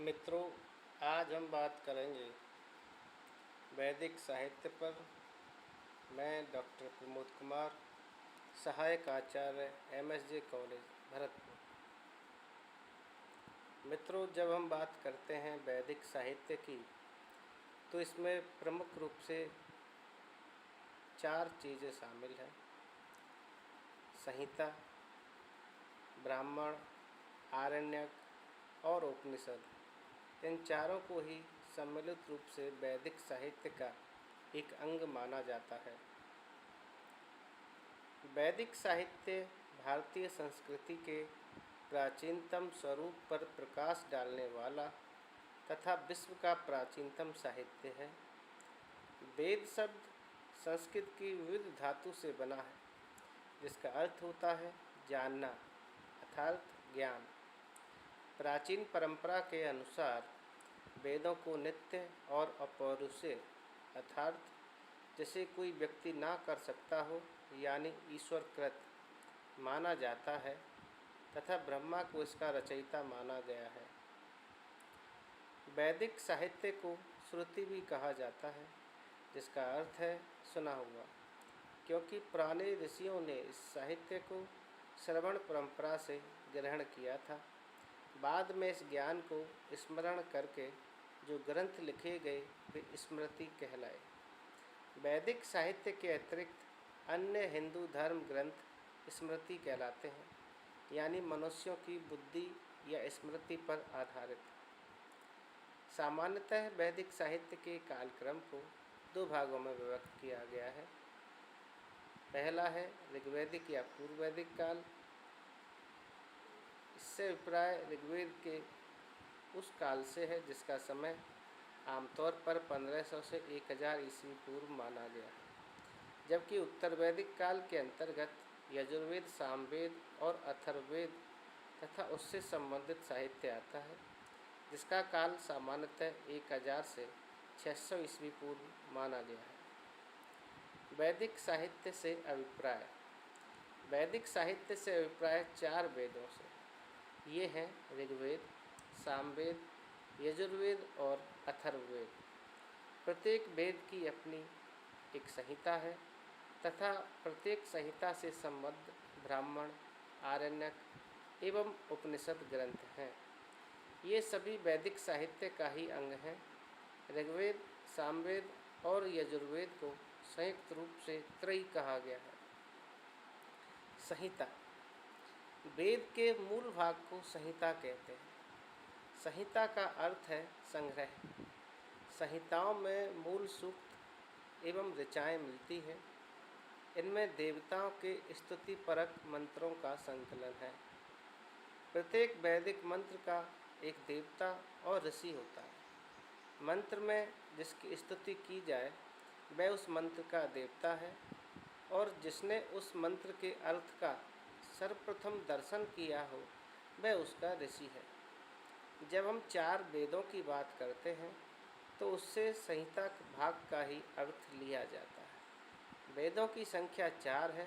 मित्रों, आज हम बात करेंगे वैदिक साहित्य पर। मैं डॉक्टर प्रमोद कुमार, सहायक आचार्य MSJ कॉलेज भरतपुर। मित्रों, जब हम बात करते हैं वैदिक साहित्य की तो इसमें प्रमुख रूप से 4 चीज़ें शामिल हैं: संहिता, ब्राह्मण, आरण्यक और उपनिषद। इन चारों को ही सम्मिलित रूप से वैदिक साहित्य का एक अंग माना जाता है। वैदिक साहित्य भारतीय संस्कृति के प्राचीनतम स्वरूप पर प्रकाश डालने वाला तथा विश्व का प्राचीनतम साहित्य है। वेद शब्द संस्कृत की विविध धातु से बना है, जिसका अर्थ होता है जानना अर्थात ज्ञान। प्राचीन परंपरा के अनुसार वेदों को नित्य और अपौरुषेय अर्थात जैसे कोई व्यक्ति ना कर सकता हो यानी ईश्वरकृत माना जाता है तथा ब्रह्मा को इसका रचयिता माना गया है। वैदिक साहित्य को श्रुति भी कहा जाता है, जिसका अर्थ है सुना हुआ, क्योंकि पुराने ऋषियों ने इस साहित्य को श्रवण परंपरा से ग्रहण किया था। बाद में इस ज्ञान को स्मरण करके जो ग्रंथ लिखे गए वे स्मृति कहलाए। वैदिक साहित्य के अतिरिक्त अन्य हिंदू धर्म ग्रंथ स्मृति कहलाते हैं, यानी मनुष्यों की बुद्धि या स्मृति पर आधारित। सामान्यतः वैदिक साहित्य के कालक्रम को 2 भागों में विभक्त किया गया है। पहला है ऋग्वैदिक या पूर्व वैदिक काल। इससे अभिप्राय ऋग्वेद के उस काल से है जिसका समय आमतौर पर 1500 से 1000 ईस्वी पूर्व माना गया है, जबकि उत्तर वैदिक काल के अंतर्गत यजुर्वेद, सामवेद और अथर्ववेद तथा उससे संबंधित साहित्य आता है, जिसका काल सामान्यतः 1000 से 600 ईस्वी पूर्व माना गया है। वैदिक साहित्य से अभिप्राय। वैदिक साहित्य से अभिप्राय 4 वेदों से। ये हैं ऋग्वेद, सामवेद, यजुर्वेद और अथर्ववेद। प्रत्येक वेद की अपनी एक संहिता है तथा प्रत्येक संहिता से संबद्ध ब्राह्मण, आरण्यक एवं उपनिषद ग्रंथ हैं। ये सभी वैदिक साहित्य का ही अंग हैं। ऋग्वेद, सामवेद और यजुर्वेद को संयुक्त रूप से त्रयी कहा गया है। संहिता। वेद के मूल भाग को संहिता कहते हैं। संहिता का अर्थ है संग्रह। संहिताओं में मूल सूक्त एवं ऋचाएँ मिलती हैं। इनमें देवताओं के स्तुतिपरक मंत्रों का संकलन है। प्रत्येक वैदिक मंत्र का एक देवता और ऋषि होता है। मंत्र में जिसकी स्तुति की जाए वह उस मंत्र का देवता है, और जिसने उस मंत्र के अर्थ का सर्वप्रथम दर्शन किया हो वह उसका ऋषि है। जब हम 4 वेदों की बात करते हैं तो उससे संहिता भाग का ही अर्थ लिया जाता है। वेदों की संख्या 4 है: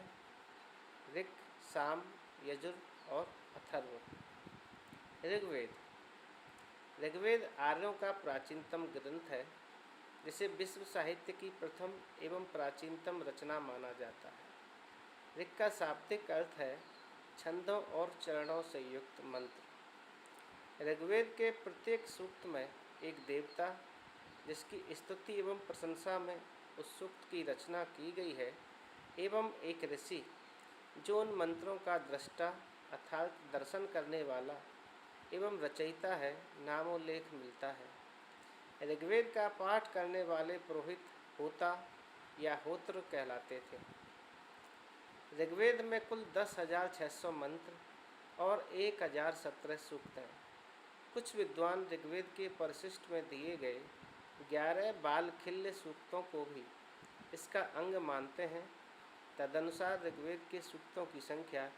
ऋक्, साम, यजुर और अथर्व। ऋग्वेद। ऋग्वेद आर्यों का प्राचीनतम ग्रंथ है, जिसे विश्व साहित्य की प्रथम एवं प्राचीनतम रचना माना जाता है। ऋक् का शाब्दिक अर्थ है छंदों और चरणों से युक्त मंत्र। ऋग्वेद के प्रत्येक सूक्त में एक देवता, जिसकी स्तुति एवं प्रशंसा में उस सूक्त की रचना की गई है, एवं एक ऋषि जो उन मंत्रों का दृष्टा अर्थात दर्शन करने वाला एवं रचयिता है, नामोल्लेख मिलता है। ऋग्वेद का पाठ करने वाले पुरोहित होता या होत्र कहलाते थे। ऋग्वेद में कुल 10,600 मंत्र और 1017 सूक्त हैं। कुछ विद्वान ऋग्वेद के परिशिष्ट में दिए गए 11 बालखिल्य सूक्तों को भी इसका अंग मानते हैं। तदनुसार ऋग्वेद के सूक्तों की संख्या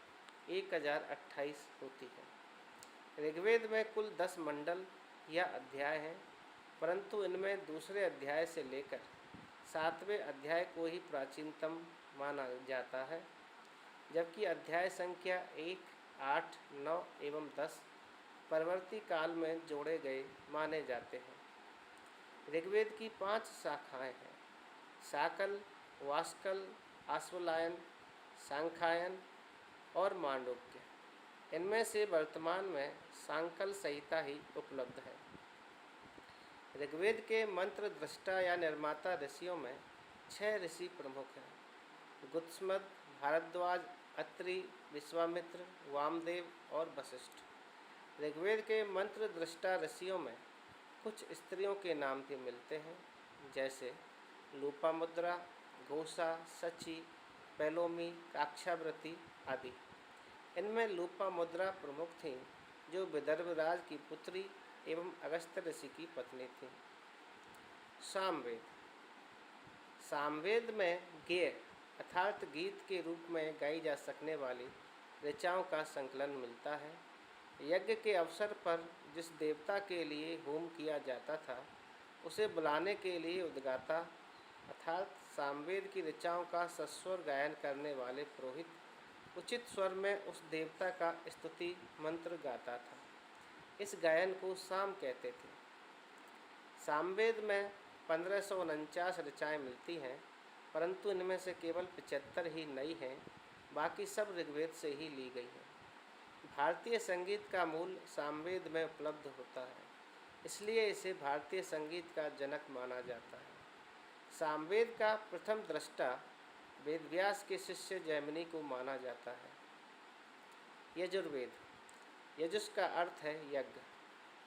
1028 होती है। ऋग्वेद में कुल 10 मंडल या अध्याय हैं, परंतु इनमें दूसरे अध्याय से लेकर 7वें अध्याय को ही प्राचीनतम माना जाता है, जबकि अध्याय संख्या 1, 8, 9 एवं 10 परवर्ती काल में जोड़े गए माने जाते हैं। ऋग्वेद की 5 शाखाएं हैं: शाकल, वास्कल, आश्वलायन, सांख्यायन और मांडूक्य। इनमें से वर्तमान में सांकल संहिता ही उपलब्ध है। ऋग्वेद के मंत्र दृष्टा या निर्माता ऋषियों में 6 ऋषि प्रमुख हैं: गुत्समद, भारद्वाज, अत्रि, विश्वामित्र, वामदेव और वशिष्ठ। ऋग्वेद के मंत्र दृष्टा ऋषियों में कुछ स्त्रियों के नाम भी मिलते हैं, जैसे लोपामुद्रा, घोषा, सची, पैलोमी, काक्षावृति आदि। इनमें लोपामुद्रा प्रमुख थीं, जो विदर्भराज की पुत्री एवं अगस्त्य ऋषि की पत्नी थीं। सामवेद। सामवेद में गेय अर्थात गीत के रूप में गाई जा सकने वाली ऋचाओं का संकलन मिलता है। यज्ञ के अवसर पर जिस देवता के लिए होम किया जाता था, उसे बुलाने के लिए उद्गाता अर्थात सामवेद की ऋचाओं का सस्वर गायन करने वाले पुरोहित उचित स्वर में उस देवता का स्तुति मंत्र गाता था। इस गायन को साम कहते थे। सामवेद में 1549 ऋचाएँ मिलती हैं, परंतु इनमें से केवल 75 ही नई हैं, बाकी सब ऋग्वेद से ही ली गई हैं। भारतीय संगीत का मूल सामवेद में उपलब्ध होता है, इसलिए इसे भारतीय संगीत का जनक माना जाता है। सामवेद का प्रथम दृष्टा वेदव्यास के शिष्य जैमिनी को माना जाता है। यजुर्वेद। यजुष का अर्थ है यज्ञ,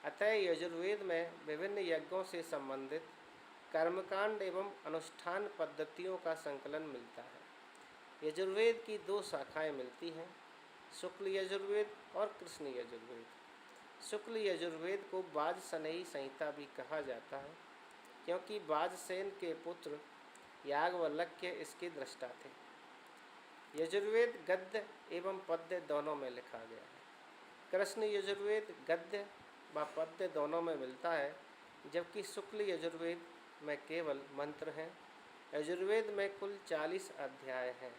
अतः यजुर्वेद में विभिन्न यज्ञों से संबंधित कर्मकांड एवं अनुष्ठान पद्धतियों का संकलन मिलता है। यजुर्वेद की 2 शाखाएं मिलती हैं: शुक्ल यजुर्वेद और कृष्ण यजुर्वेद। शुक्ल यजुर्वेद को वाजसनेयी संहिता भी कहा जाता है, क्योंकि वाजसेन के पुत्र याज्ञवल्क्य इसके दृष्टा थे। यजुर्वेद गद्य एवं पद्य दोनों में लिखा गया है। कृष्ण यजुर्वेद गद्य व पद्य दोनों में मिलता है, जबकि शुक्ल यजुर्वेद में केवल मंत्र हैं। यजुर्वेद में कुल 40 अध्याय हैं।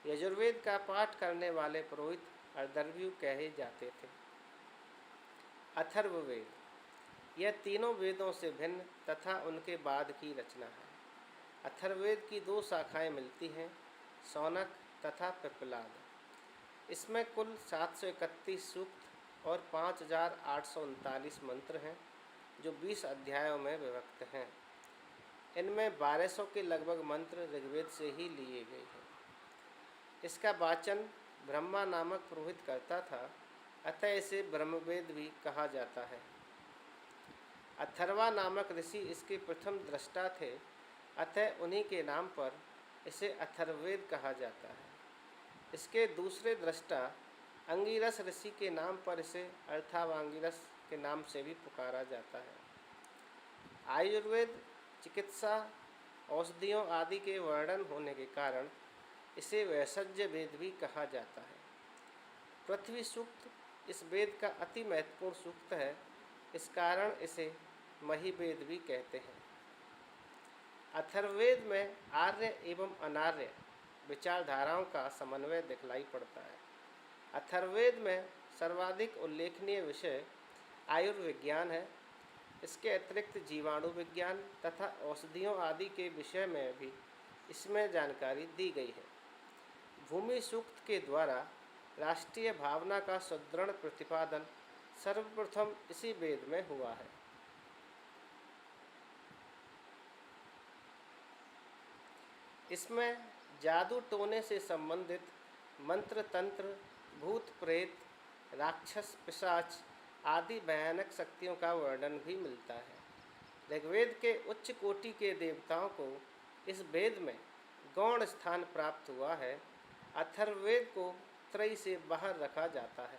यजुर्वेद का पाठ करने वाले पुरोहित अर्धर्व्यु कहे जाते थे। अथर्ववेद। यह तीनों वेदों से भिन्न तथा उनके बाद की रचना है। अथर्ववेद की 2 शाखाएं मिलती हैं: शौनक तथा पिप्पलाद। इसमें कुल 731 सूक्त और 5839 मंत्र हैं, जो 20 अध्यायों में विभक्त हैं। इनमें 1200 के लगभग मंत्र ऋग्वेद से ही लिए गए हैं। इसका वाचन ब्रह्मा नामक पुरोहित करता था, अतः इसे ब्रह्मवेद भी कहा जाता है। अथर्वा नामक ऋषि इसके प्रथम दृष्टा थे, अतः उन्हीं के नाम पर इसे अथर्ववेद कहा जाता है। इसके दूसरे दृष्टा अंगिरस ऋषि के नाम पर इसे अर्थावांगिरस के नाम से भी पुकारा जाता है। आयुर्वेद चिकित्सा, औषधियों आदि के वर्णन होने के कारण इसे वैशज्य वेद भी कहा जाता है। पृथ्वी सूक्त इस वेद का अति महत्वपूर्ण सूक्त है, इस कारण इसे महिवेद भी कहते हैं। अथर्ववेद में आर्य एवं अनार्य विचारधाराओं का समन्वय दिखलाई पड़ता है। अथर्ववेद में सर्वाधिक उल्लेखनीय विषय आयुर्विज्ञान है। इसके अतिरिक्त जीवाणु विज्ञान तथा औषधियों आदि के विषय में भी इसमें जानकारी दी गई है। भूमि सूक्त के द्वारा राष्ट्रीय भावना का सुदृढ़ प्रतिपादन सर्वप्रथम इसी वेद में हुआ है। इसमें जादू टोने से संबंधित मंत्र तंत्र, भूत प्रेत, राक्षस पिशाच आदि भयानक शक्तियों का वर्णन भी मिलता है। ऋग्वेद के उच्च कोटि के देवताओं को इस वेद में गौण स्थान प्राप्त हुआ है। अथर्ववेद को त्रयी से बाहर रखा जाता है।